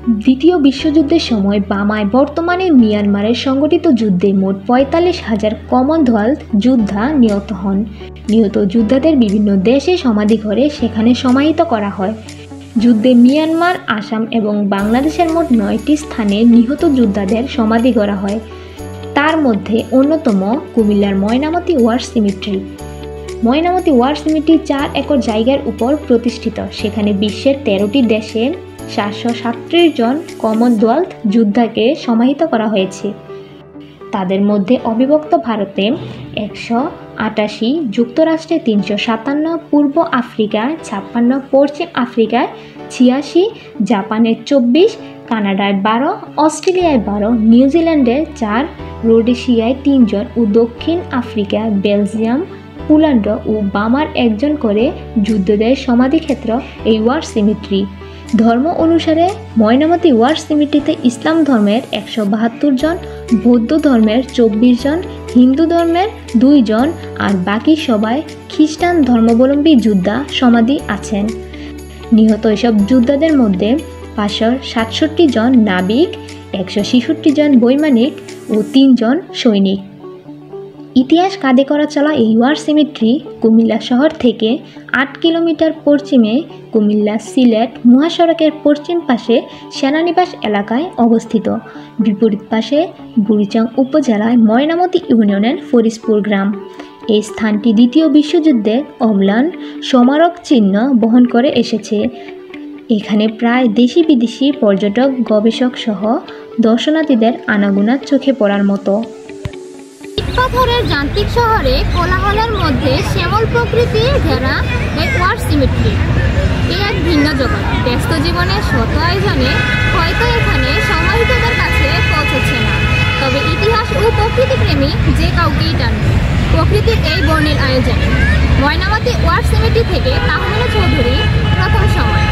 দ্বিতীয় বিশ্বযুদ্ধের সময় বামায় বর্তমানে মিয়ানমারের সংগঠিত যুদ্ধে মোট ৪৫,০০০ কমনওয়েলথ যোদ্ধা নিহত হন। নিহত যোদ্ধাদের বিভিন্ন দেশে সমাধিঘরে সেখানে সমাহিত করা হয়। যুদ্ধে মিয়ানমার, আসাম এবং বাংলাদেশের মোট ৯টি স্থানে নিহত যোদ্ধাদের সমাধি করা হয়। তার মধ্যে অন্যতম কুমিল্লার Mainamati war cemetery. Mainamati war cemetery ৪ acre জায়গার উপর প্রতিষ্ঠিত। সেখানে বিশ্বের ১৩টি দেশের ৭৩৭ জন কমনওয়েলথ যোদ্ধাকে সমাহিত করা হয়েছে। তাদের মধ্যে অবিভক্ত ভারতে ১৮৮, যুক্তরাষ্ট্রে ৩৫৭, পূর্ব আফ্রিকায় ৫৬, পশ্চিম আফ্রিকায় ৮৬, জাপানে ২৪, কানাডায় ১২, অস্ট্রেলিয়ায় ১২, নিউজিল্যান্ডে ৪, রোডেশিয়ায় ৩ জন ও দক্ষিণ আফ্রিকায়, বেলজিয়াম, পোল্যান্ড ও বামার ১ জন করে যোদ্ধাদের সমাধিক্ষেত্র এই ওয়ার সিমেট্রি। ধর্ম অনুসারে ময়নামতি ওয়ার সিমেট্রিতে ইসলাম ধর্মের ১৭২ জন, বৌদ্ধ ধর্মের ২৪ জন, হিন্দু ধর্মের ২ জন আর বাকি সবাই খ্রিস্টান ধর্মাবলম্বী যোদ্ধা সমাধি আছেন। নিহত এসব যোদ্ধাদের মধ্যে ৫৬৭ জন নাবিক, ১৬৬ জন বৈমানিক ও ৩ জন সৈনিক। ইতিহাস কাঁধে করা চলা এই ওয়ার সিমেট্রি কুমিল্লা শহর থেকে ৮ কিলোমিটার পশ্চিমে কুমিল্লা সিলেট মহাসড়কের পশ্চিম পাশে সেনানিবাস এলাকায় অবস্থিত। বিপরীত পাশে বুড়িচং উপজেলায় ময়নামতি ইউনিয়নের ফরিদপুর গ্রাম। এই স্থানটি দ্বিতীয় বিশ্বযুদ্ধে অম্লান স্মারক চিহ্ন বহন করে এসেছে। এখানে প্রায় দেশি বিদেশি পর্যটক, গবেষক সহ দর্শনার্থীদের আনাগোনা চোখে পড়ার মতো। পাথরের যান্ত্রিক শহরে কোলাহলের মধ্যে শ্যামল প্রকৃতি ঘেরা এই ওয়ার সিমেট্রি এক ভিন্ন জগৎ। ব্যস্ত জীবনের শত আয়োজনে হয়তো এখানে সমাহিতদের কাছে পৌঁছচ্ছে না, তবে ইতিহাস ও প্রকৃতিপ্রেমী যে কাউকেই টানবে প্রকৃতির এই বর্ণিল আয়োজনে। ময়নামতি ওয়ার সিমেট্রি থেকে তাহমিনা চৌধুরী, প্রথম সময়।